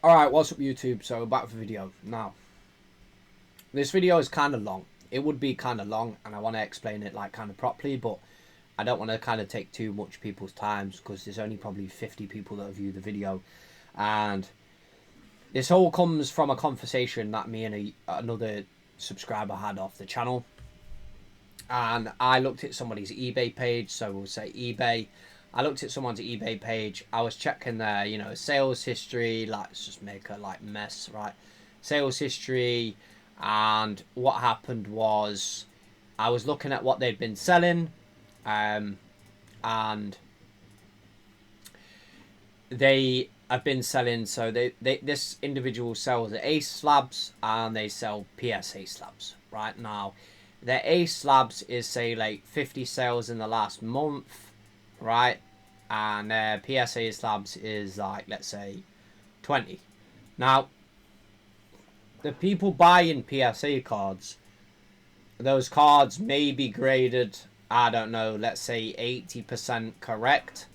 Alright, what's up YouTube? So back for the video. Now, this video is kind of long. It would be kind of long and I want to explain it like kind of properly, but I don't want to kind of take too much people's times because there's only probably 50 people that have viewed the video. And this all comes from a conversation that me and another subscriber had off the channel. And I looked at somebody's eBay page, so we'll say eBay. I looked at someone's eBay page. I was checking their, sales history. Like, let's just make a mess, right? Sales history, and what happened was, I was looking at what they'd been selling, and they have been selling. So this individual sells the Ace slabs, and they sell PSA slabs. Right now, their Ace slabs is say like 50 sales in the last month. Right, and PSA slabs is like, let's say 20. Now, the people buying PSA cards, those cards may be graded, I don't know, let's say 80% correct,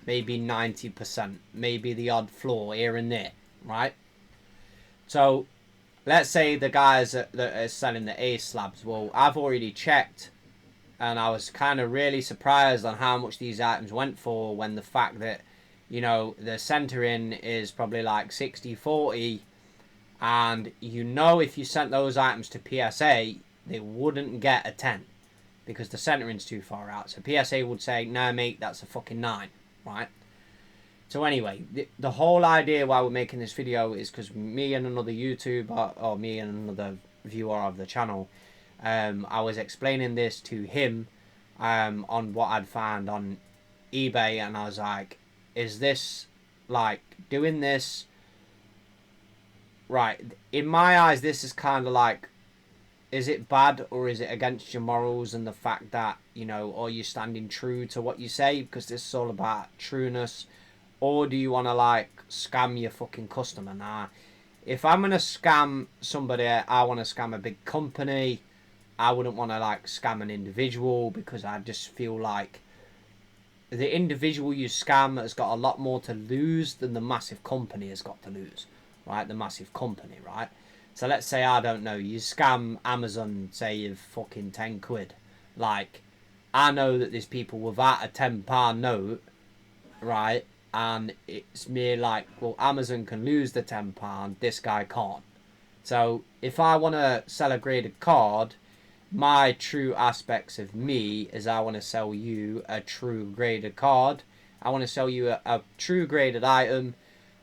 maybe 90%, maybe the odd flaw here and there, right? So let's say the guys that are selling the Ace slabs, well, I've already checked, and I was kind of really surprised on how much these items went for, when the fact that, the centering is probably like 60-40. And if you sent those items to PSA, they wouldn't get a 10 because the centering's too far out. So PSA would say, no, mate, that's a fucking 9, right? So anyway, the whole idea why we're making this video is because me and another YouTuber, or me and another viewer of the channel, I was explaining this to him on what I'd found on eBay, and I was like, is this, like, doing this right? In my eyes, this is kind of like, is it bad or is it against your morals and the fact that, are you standing true to what you say? Because this is all about trueness. Or do you want to, like, scam your fucking customer? Now, if I'm going to scam somebody, I want to scam a big company. I wouldn't want to, like, scam an individual, because I just feel like the individual you scam has got a lot more to lose than the massive company has got to lose, right? The massive company, right? So let's say, I don't know, you scam Amazon, say you've fucking 10 quid. Like, I know that there's people without a £10 note, right? And it's me like, well, Amazon can lose the £10, this guy can't. So if I want to sell a graded card, my true aspects of me is I want to sell you a true graded card. I want to sell you a true graded item.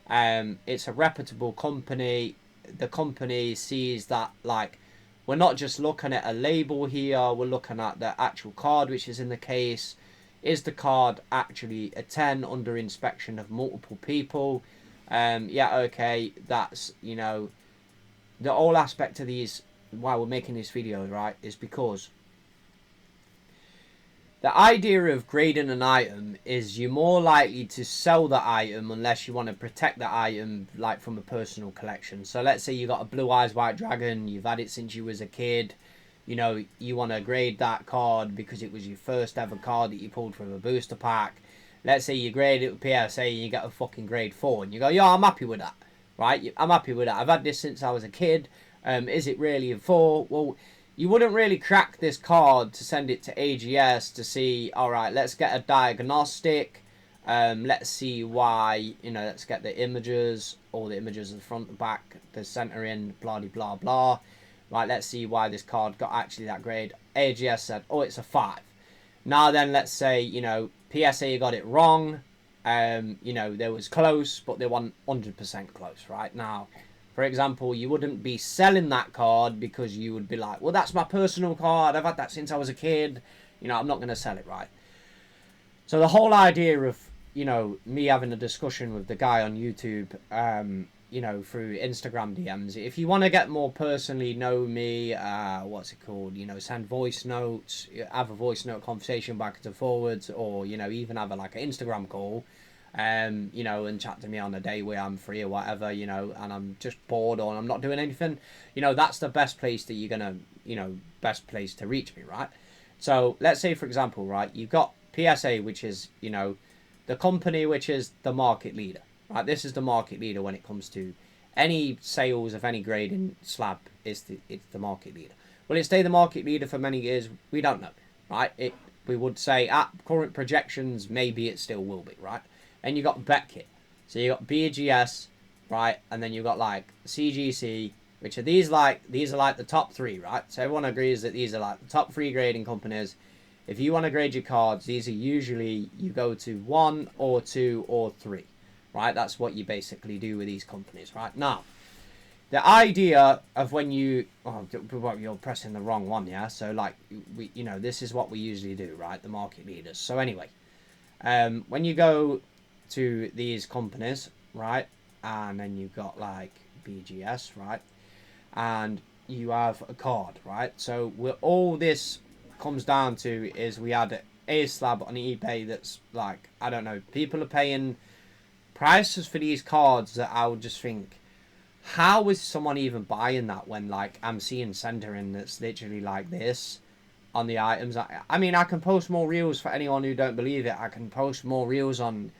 It's a reputable company. The company sees that, like, we're not just looking at a label here, we're looking at the actual card which is in the case. Is the card actually a 10 under inspection of multiple people? Yeah, okay, that's, the whole aspect of these, why we're making this video, right, is because the idea of grading an item is you're more likely to sell the item unless you want to protect the item, like, from a personal collection. So let's say you got a Blue Eyes White Dragon, you've had it since you was a kid, you want to grade that card because it was your first ever card that you pulled from a booster pack. Let's say you grade it with PSA and you get a fucking grade 4 and you go, yeah, I'm happy with that, right? I'm happy with that. I've had this since I was a kid. Is it really a 4? Well, you wouldn't really crack this card to send it to AGS to see, alright, let's get a diagnostic. Let's see why, let's get the images, all the images of the front, the back, the centering, blah, blah, blah. Right, let's see why this card got actually that grade. AGS said, oh, it's a 5. Now then, let's say, PSA got it wrong. They was close, but they weren't 100% close, right? Now, for example, you wouldn't be selling that card because you would be like, well, that's my personal card. I've had that since I was a kid. I'm not going to sell it, right? So the whole idea of, me having a discussion with the guy on YouTube, through Instagram DMs, if you want to get more personally know me, what's it called, send voice notes, have a voice note conversation backwards and forwards, or, even have like an Instagram call, and chat to me on a day where I'm free or whatever, and I'm just bored or I'm not doing anything, that's the best place that you're gonna, best place to reach me, right? So let's say, for example, right, you've got PSA, which is, the company which is the market leader, right? This is the market leader when it comes to any sales of any grade in slab it's the market leader. Will it stay the market leader for many years? We don't know, right? We would say at current projections, maybe it still will be, right? And you got Beckett, so you got BGS, right? And then you got like CGC, which are these are like the top three, right? So everyone agrees that these are like the top three grading companies. If you want to grade your cards, these are usually you go to 1 or 2 or 3, right? That's what you basically do with these companies, right? Now, the idea of when you you're pressing the wrong one, yeah. So like this is what we usually do, right? The market leaders. So anyway, when you go to these companies, right, and then you've got like BGS, right, and you have a card, right. So all this comes down to is we had a slab on eBay that's like, I don't know, people are paying prices for these cards that I would just think, how is someone even buying that when like I'm seeing centering that's literally like this on the items? I mean, I can post more reels for anyone who don't believe it. I can post more reels on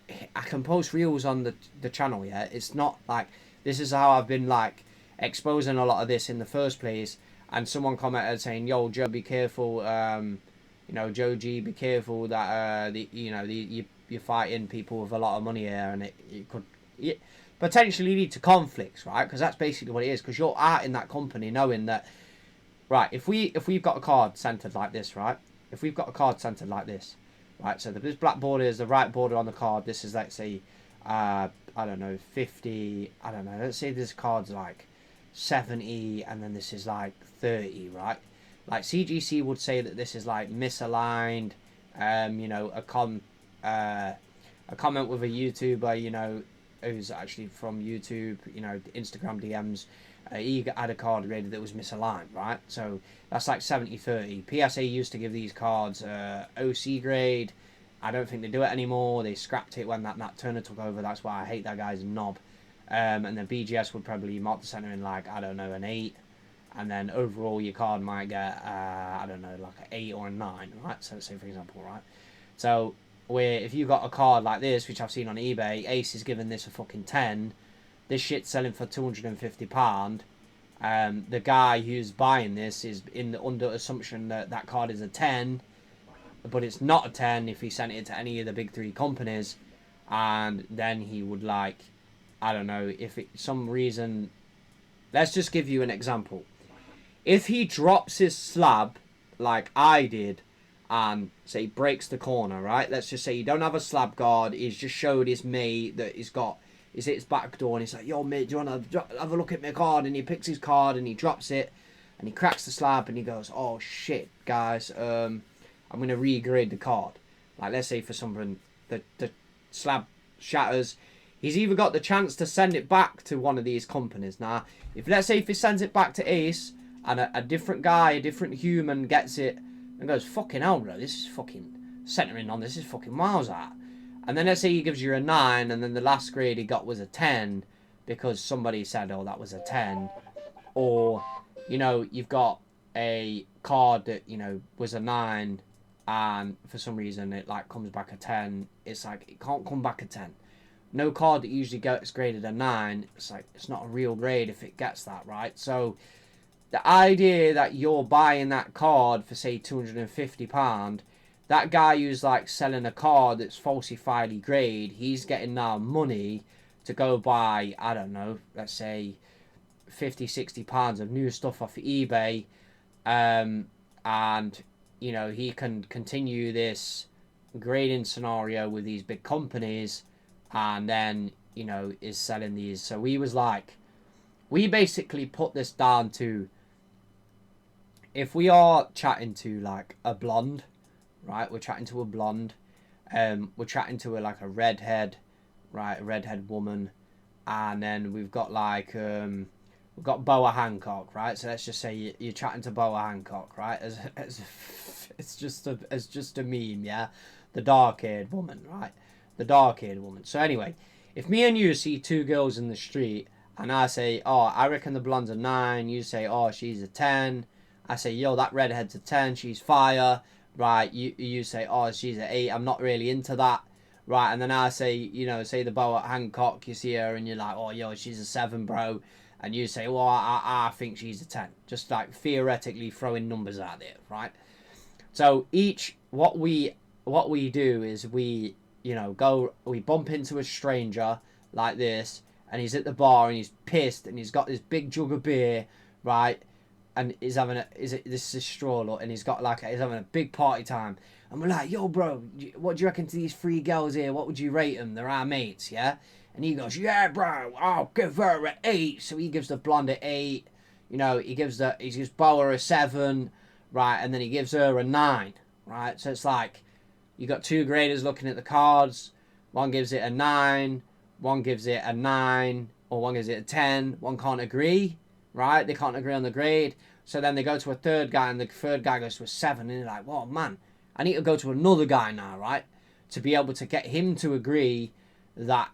the channel, yeah. It's not like this is how I've been like exposing a lot of this in the first place. And someone commented saying, "Yo, Joe, be careful. JoeG, be careful that you're fighting people with a lot of money here, and it could potentially lead to conflicts, right? Because that's basically what it is. Because you're out in that company knowing that, right? If we've got a card centered like this, right? If we've got a card centered like this, right? So this black border is the right border on the card. This is, let's say, I don't know, 50. I don't know. Let's say this card's like 70, and then this is like 30, right? Like CGC would say that this is like misaligned. A comment with a YouTuber, who's actually from YouTube, Instagram DMs, he had a card rated that was misaligned, right? So that's like 70-30. PSA used to give these cards OC grade. I don't think they do it anymore. They scrapped it when that Turner took over. That's why I hate that guy's knob. And then BGS would probably mark the center in like, I don't know, an 8. And then overall your card might get, I don't know, like an 8 or a 9, right? So let's say, for example, right? So where if you got a card like this, which I've seen on eBay, Ace is giving this a fucking 10. This shit's selling for £250. The guy who's buying this is under assumption that that card is a 10, but it's not a 10 if he sent it to any of the big three companies, and then he would like, I don't know, if it some reason, let's just give you an example. If he drops his slab like I did and say breaks the corner, right? Let's just say you don't have a slab guard. He's just showed his mate that he's at his back door and he's like, "Yo, mate, do you want to have a look at my card?" And he picks his card and he drops it and he cracks the slab and he goes, "Oh shit, guys, I'm going to regrade the card." Like, let's say for something the slab shatters. He's either got the chance to send it back to one of these companies. Now, let's say if he sends it back to Ace and a different guy, a different human gets it and goes, "Fucking hell, bro, this is fucking centering on this is fucking miles out." And then let's say he gives you a 9 and then the last grade he got was a 10 because somebody said, "Oh, that was a 10." Or, you've got a card that, was a 9 and for some reason it like comes back a 10. It's like, it can't come back a 10. No card that usually gets graded a 9, it's like, it's not a real grade if it gets that, right? So the idea that you're buying that card for, say, £250, that guy who's like selling a card that's falsifiedly grade, he's getting now money to go buy, I don't know, let's say £50-60 of new stuff off eBay, and he can continue this grading scenario with these big companies, and then is selling these. So we basically put this down to, if we are chatting to like a blonde, right? We're chatting to a blonde. We're chatting to a redhead, right? A redhead woman, and then we've got like we've got Boa Hancock, right? So let's just say you're chatting to Boa Hancock, right? As it's just a meme, yeah. The dark-haired woman, right? The dark-haired woman. So anyway, if me and you see two girls in the street, and I say, "Oh, I reckon the blonde's a 9," you say, "Oh, she's a 10." I say, "Yo, that redhead's a 10, she's fire." Right, you say, "Oh, she's an 8, I'm not really into that." right? And then I say, you know, say the bow at Hancock, you see her and you're like, oh, yo, she's a 7, bro. And you say, well, I think she's a 10. Just like theoretically throwing numbers out there, right? So what we do is we, you know, we bump into a stranger like this, and he's at the bar and he's pissed and he's got this big jug of beer, right? And he's having this is a straw look, and he's having a big party time. And we're like, yo, bro, what do you reckon to these 3 girls here? What would you rate them? They're our mates, yeah? And he goes, yeah, bro, I'll give her an 8. So he gives the blonde an 8. You know, he gives Boa a 7, right? And then he gives her a 9, right? So it's like, you got 2 graders looking at the cards. One gives it a 9, one gives it a 9, or one gives it a 10. One can't agree, right? They can't agree on the grade. So then they go to a third guy, and the third guy goes to a 7, and they're like, well, man, I need to go to another guy now, right? To be able to get him to agree that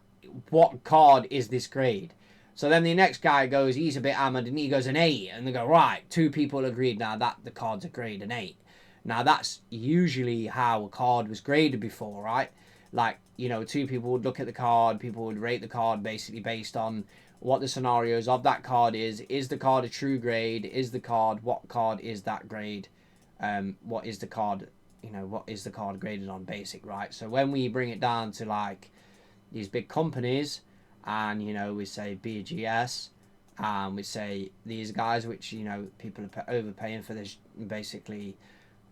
what card is this grade. So then the next guy goes, he's a bit hammered, and he goes an 8. And they go, right, 2 people agreed now that the card's a grade an 8. Now that's usually how a card was graded before, right? Like, you know, 2 people would look at the card, people would rate the card basically based on what the scenarios of that card is. Is the card a true grade? What card is that grade? What is the card, you know, what is the card graded on basic, right? So when we bring it down to like these big companies, and, you know, we say BGS, we say these guys, which, you know, people are overpaying for this, basically,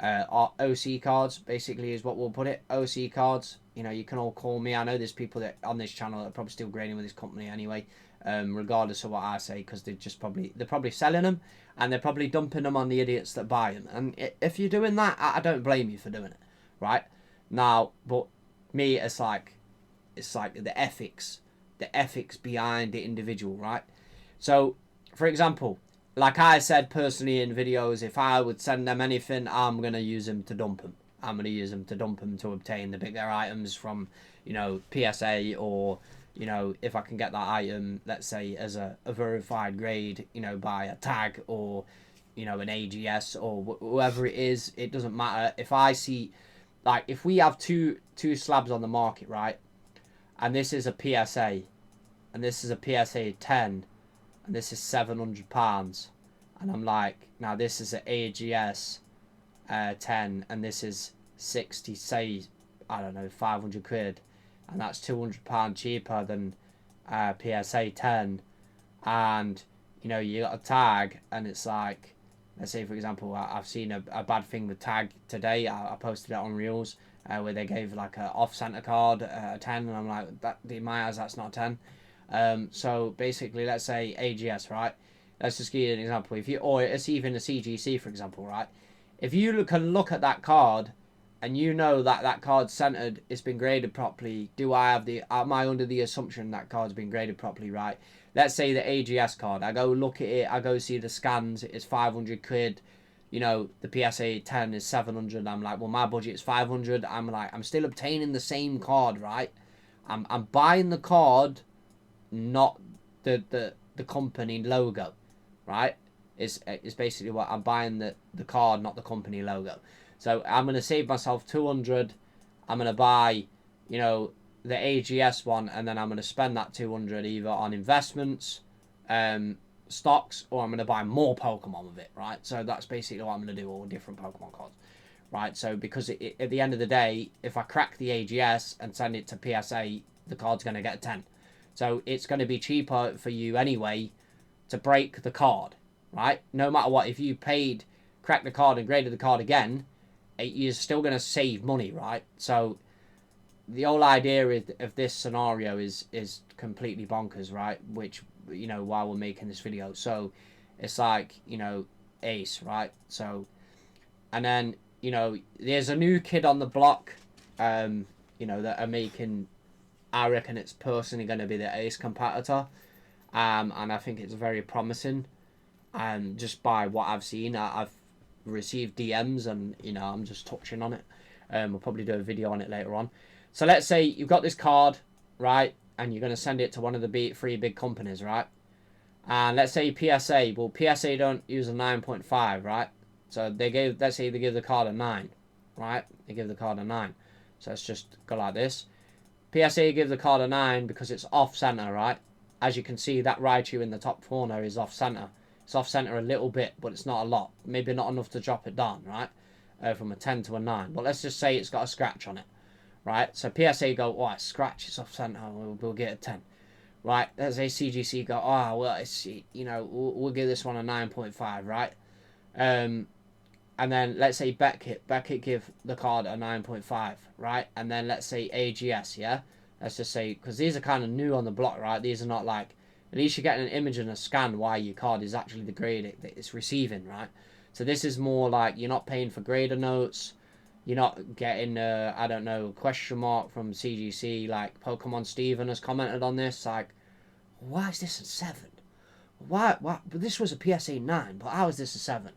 OC cards, basically, is what we'll put it. OC cards, you know, you can all call me. I know there's people that on this channel that are probably still grading with this company anyway, regardless of what I say, because they're probably selling them, and they're probably dumping them on the idiots that buy them. And if you're doing that, I don't blame you for doing it, right? Now, but me, it's like the ethics behind the individual, right? So, for example, like I said personally in videos, if I would send them anything, I'm going to use them to dump them. I'm going to use them to dump them to obtain the bigger items from, you know, PSA, or, you know, if I can get that item, let's say, as a verified grade, you know, by a tag, or, you know, an AGS, or whoever it is, it doesn't matter. If I see, like, if we have two slabs on the market, right, and this is a PSA, and this is a PSA 10, and this is £700, and I'm like, now this is an AGS 10, and this is 60, say, I don't know, 500 quid, and that's £200 cheaper than PSA 10, and, you know, you got a tag, and it's like, let's say, for example, I've seen a bad thing with tag today. I posted it on Reels, where they gave like a off-center card, a 10, and I'm like, that, in my eyes, that's not 10. So basically, let's say AGS, right? Let's just give you an example. Or it's even a CGC, for example, right? If you can look at that card, and you know that that card's centered, it's been graded properly, am I under the assumption that card's been graded properly, right? Let's say the AGS card, I go look at it, I go see the scans, it's 500 quid, you know, the PSA 10 is 700, I'm like, well, my budget's 500, I'm like, I'm still obtaining the same card, right? I'm buying the card, not the company logo, right? It's basically what I'm buying, the card, not the company logo. So I'm going to save myself 200. I'm going to buy, you know, the AGS one, and then I'm going to spend that 200 either on investments, stocks, or I'm going to buy more Pokemon with it, right? So that's basically what I'm going to do, all different Pokemon cards, right? So because at the end of the day, if I crack the AGS and send it to PSA, the card's going to get a 10. So it's going to be cheaper for you anyway to break the card, right? No matter what, if you cracked the card and graded the card again, you're still going to save money, right? So the whole idea of this scenario is completely bonkers, right? Which, you know, while we're making this video. So it's like, you know, Ace, right? So, and then, you know, there's a new kid on the block, you know, that are making, I reckon it's personally going to be the Ace competitor. And I think it's very promising. Just by what I've seen, I've received DMs, and, you know, I'm just touching on it. We'll probably do a video on it later on. So let's say you've got this card, right, and you're going to send it to one of the 3 big companies, right? And let's say PSA, well, PSA don't use a 9.5, right? So let's say they give the card a 9, right? They give the card a 9. So let's just go like this. PSA give the card a 9 because it's off center, right? As you can see, that Raichu in the top corner is off center. It's off center a little bit, but it's not a lot. Maybe not enough to drop it down, right? From a 10 to a 9. But let's just say it's got a scratch on it, right? So PSA go, oh, it's scratch, it's off center, we'll get a 10. Right, let's say CGC go, oh, well, it's, you know, we'll give this one a 9.5, right? And then let's say Beckett give the card a 9.5, right? And then let's say AGS, yeah? Let's just say, because these are kind of new on the block, right? These are not like, at least you're getting an image and a scan why your card is actually the grade that it's receiving, right? So this is more like you're not paying for grader notes. You're not getting, I don't know, question mark from CGC. Like Pokemon Steven has commented on this. Like, why is this a 7? Why? But this was a PSA 9, but how is this a 7?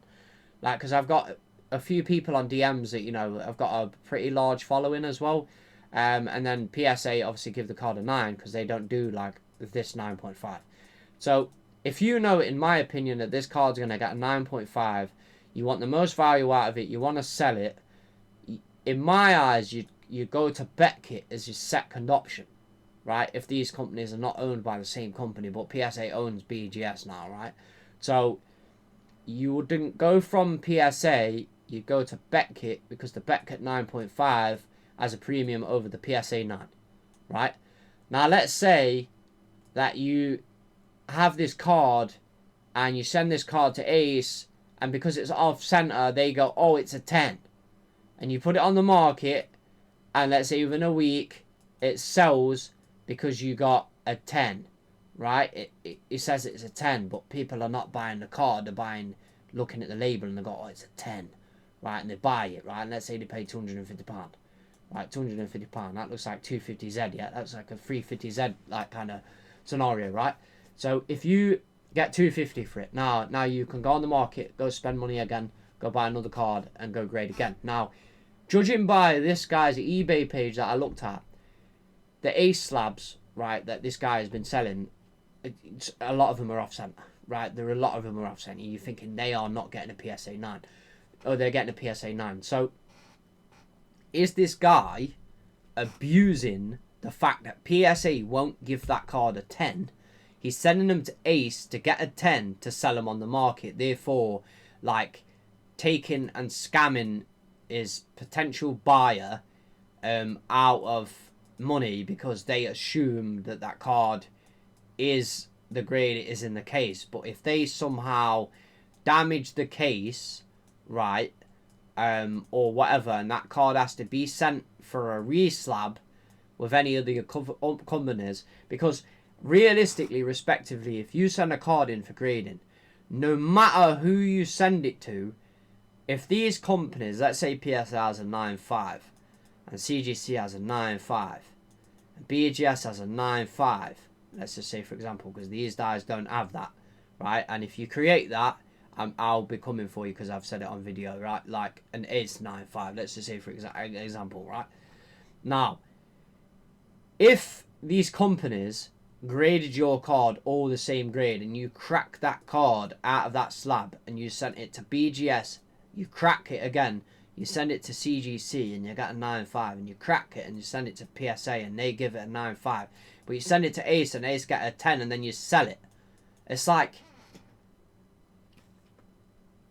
Like, because I've got a few people on DMs that, you know, I've got a pretty large following as well. And then PSA obviously give the card a 9 because they don't do, like, this 9.5. So, if you know, in my opinion, that this card's going to get a 9.5, you want the most value out of it, you want to sell it, in my eyes, you go to Beckett as your second option, right? If these companies are not owned by the same company, but PSA owns BGS now, right? So, you wouldn't go from PSA, you go to Beckett because the Beckett 9.5 has a premium over the PSA 9, right? Now, let's say that you have this card and you send this card to Ace, and because it's off center, they go, oh, it's a 10. And you put it on the market, and let's say within a week, it sells because you got a 10, right? It says it's a 10, but people are not buying the card. They're buying, looking at the label, and they go, oh, it's a 10, right? And they buy it, right? And let's say they pay £250, right? £250, that looks like 250Z, yeah? That's like a 350Z, like, kind of scenario, right? So if you get 250 for it, now you can go on the market, go spend money again, go buy another card, and go grade again. Now, judging by this guy's eBay page that I looked at, the Ace slabs, right, that this guy has been selling, a lot of them are off center, right? There are a lot of them are off center. You're thinking they are not getting a PSA 9. Oh, they're getting a PSA 9. So, is this guy abusing the fact that PSA won't give that card a 10? He's sending them to Ace to get a 10 to sell them on the market. Therefore, like, taking and scamming his potential buyer out of money because they assume that that card is the grade it is in the case. But if they somehow damage the case, right, or whatever, and that card has to be sent for a re-slab with any of the companies, because realistically, respectively, if you send a card in for grading, no matter who you send it to, if these companies, let's say PSA has a 9.5, and CGC has a 9.5, and BGS has a 9.5, let's just say, for example, because these guys don't have that, right? And if you create that, I'll be coming for you because I've said it on video, right? Like an Ace 9.5, let's just say, for example, right? Now, if these companies graded your card all the same grade and you crack that card out of that slab and you sent it to BGS, you crack it again, you send it to CGC and you get a 9.5, and you crack it and you send it to PSA and they give it a 9.5, but you send it to Ace and Ace get a 10 and then you sell it. It's like,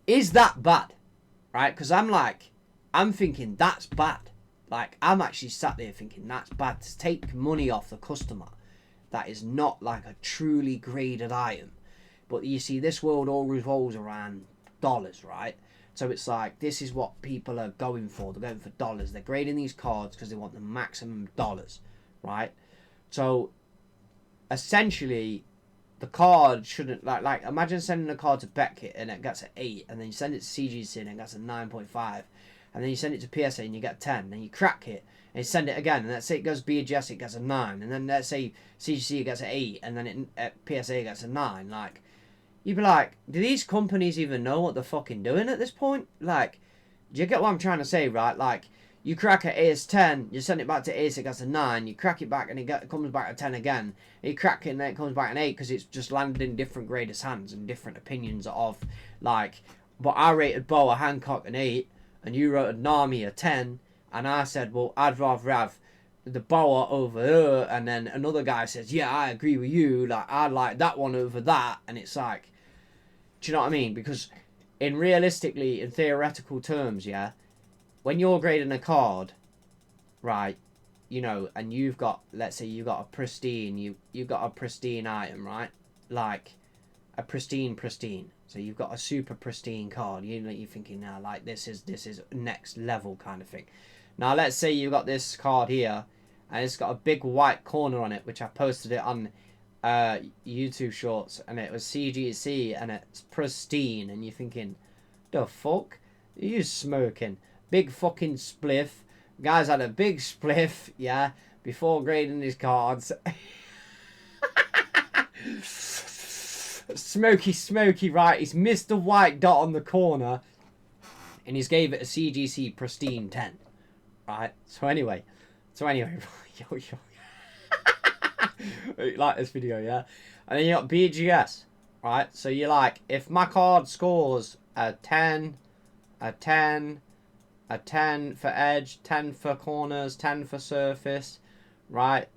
is that bad? Right? Because I'm thinking that's bad. Like, I'm actually sat there thinking that's bad, to take money off the customer that is not like a truly graded item. But you see, this world all revolves around dollars, right? So it's like, this is what people are going for. They're going for dollars. They're grading these cards because they want the maximum dollars, right? So, essentially, the card shouldn't, like imagine sending a card to Beckett and it gets an 8, and then you send it to CGC and it gets a 9.5, and then you send it to PSA and you get 10, and you crack it, and you send it again, and let's say it goes BGS, it gets a 9, and then let's say CGC gets an 8, and then PSA gets a 9, like, you'd be like, do these companies even know what they're fucking doing at this point? Like, do you get what I'm trying to say, right? Like, you crack an Ace 10, you send it back to Ace, it gets a 9, you crack it back and it comes back a 10 again, you crack it and then it comes back an 8 because it's just landed in different graders' hands and different opinions of, like, but I rated Boa Hancock an 8, and you rated Nami a 10, and I said, well, I'd rather have the boa over her, and then another guy says, yeah, I agree with you, like I like that one over that, and it's like, do you know what I mean? Because in realistically, in theoretical terms, yeah, when you're grading a card, right, you know, and you've got, let's say you've got a pristine, you've got a pristine item, right, like a pristine. So you've got a super pristine card. You know, you're thinking now, like this is next level kind of thing. Now let's say you've got this card here, and it's got a big white corner on it, which I posted it on YouTube Shorts, and it was CGC, and it's pristine, and you're thinking, the fuck, are you smoking? Big fucking spliff. Guys had a big spliff, yeah, before grading his cards. Smoky, right? He's missed the white dot on the corner, and he's gave it a CGC pristine 10, right? So anyway, yo. You like this video, yeah? And then you got BGS, right? So you're like, if my card scores a 10, a 10, a 10 for edge, 10 for corners, 10 for surface, right?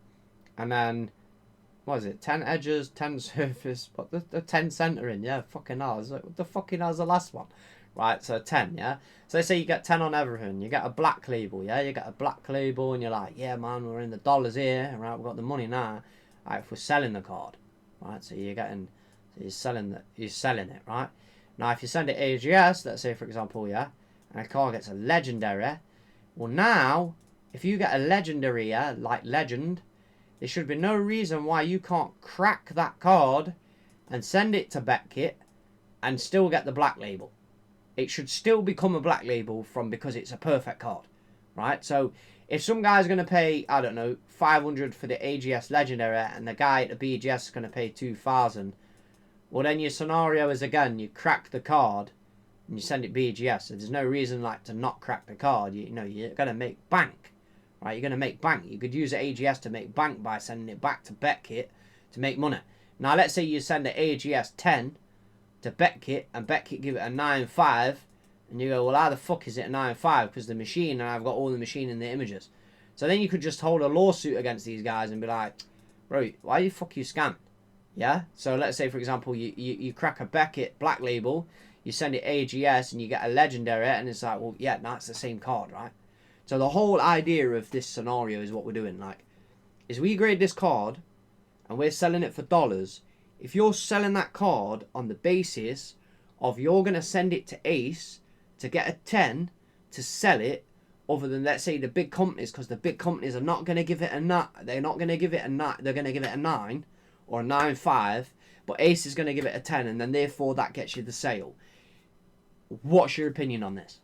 And then, what is it? 10 edges, 10 surface, but the 10 centering, yeah, fucking hell. What the fucking hell's the last one? Right, so 10, yeah? So let's say you get 10 on everything. You get a black label, yeah? You get a black label, and you're like, yeah, man, we're in the dollars here, right? We've got the money now. Right, if we're selling the card, right? So you're getting, so you're selling it, right? Now, if you send it AGS, let's say, for example, yeah, and a card gets a legendary, well, now, if you get a legendary, yeah, like legend, there should be no reason why you can't crack that card and send it to BetKit and still get the black label. It should still become a black label because it's a perfect card, right? So if some guy's going to pay, I don't know, 500 for the AGS Legendary, and the guy at the BGS is going to pay 2,000, well, then your scenario is, again, you crack the card and you send it BGS. So there's no reason like to not crack the card. You know, you're going to make bank. Right, you're going to make bank. You could use the AGS to make bank by sending it back to BetKit to make money. Now, let's say you send the AGS 10 to BetKit, and BetKit give it a 9.5, and you go, well, how the fuck is it a 9.5? Because the machine, and I've got all the machine in the images. So then you could just hold a lawsuit against these guys and be like, bro, why the fuck you scamming? Yeah? So let's say, for example, you crack a BetKit black label, you send it AGS, and you get a legendary, and it's like, well, yeah, that's the same card, right? So the whole idea of this scenario is what we're doing. Like, is we grade this card and we're selling it for dollars. If you're selling that card on the basis of you're going to send it to Ace to get a 10 to sell it, other than, let's say, the big companies, because the big companies are not going to give it a 9. They're not going to give it a 9. They're going to give it a 9 or a 9.5, but Ace is going to give it a 10, and then therefore that gets you the sale. What's your opinion on this?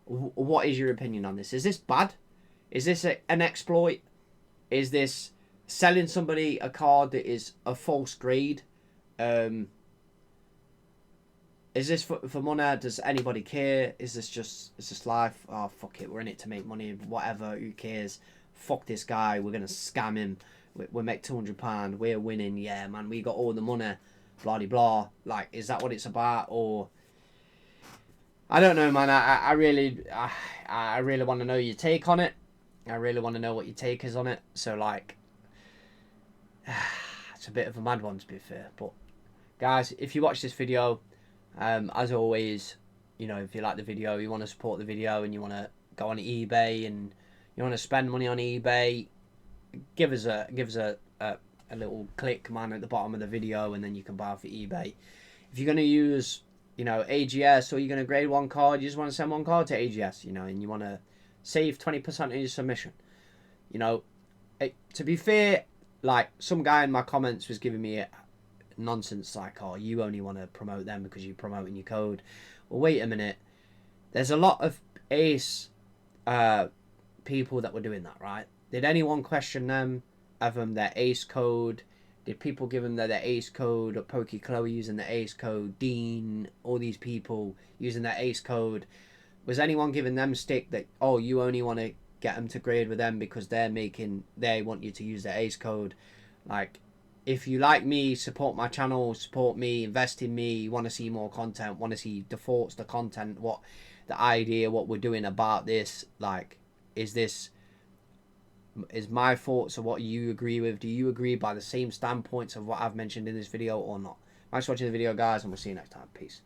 What is your opinion on this? Is this bad? Is this an exploit? Is this selling somebody a card that is a false grade? Is this for money? Does anybody care? Is this life? Oh, fuck it. We're in it to make money. Whatever. Who cares? Fuck this guy. We're going to scam him. We make £200. We're winning. Yeah, man. We got all the money. Blah, blah, blah. Like, is that what it's about? Or... I don't know, man. I really want to know your take on it. I really want to know what your take is on it. So, like, it's a bit of a mad one, to be fair. But, guys, if you watch this video, as always, you know, if you like the video, you want to support the video, and you want to go on eBay and you want to spend money on eBay, give us a little click, man, at the bottom of the video, and then you can buy off of eBay. If you're going to use, you know, AGS, or you're going to grade one card, you just want to send one card to AGS, you know, and you want to save 20% of your submission. You know, to be fair, like, some guy in my comments was giving me nonsense, like, oh, you only want to promote them because you're promoting your code. Well, wait a minute. There's a lot of Ace people that were doing that, right? Did anyone question them, of them, their Ace code? Did people give them their Ace code? Or Pokey Chloe using the Ace code? Dean, all these people using their Ace code. Was anyone giving them stick that, oh, you only want to get them to grade with them because they want you to use their Ace code? Like, if you like me, support my channel, support me, invest in me, you want to see more content, want to see the thoughts, the content, what the idea, what we're doing about this, like, is this is my thoughts of what you agree with. Do you agree by the same standpoints of what I've mentioned in this video or not? Thanks for watching the video, guys, and we'll see you next time. Peace.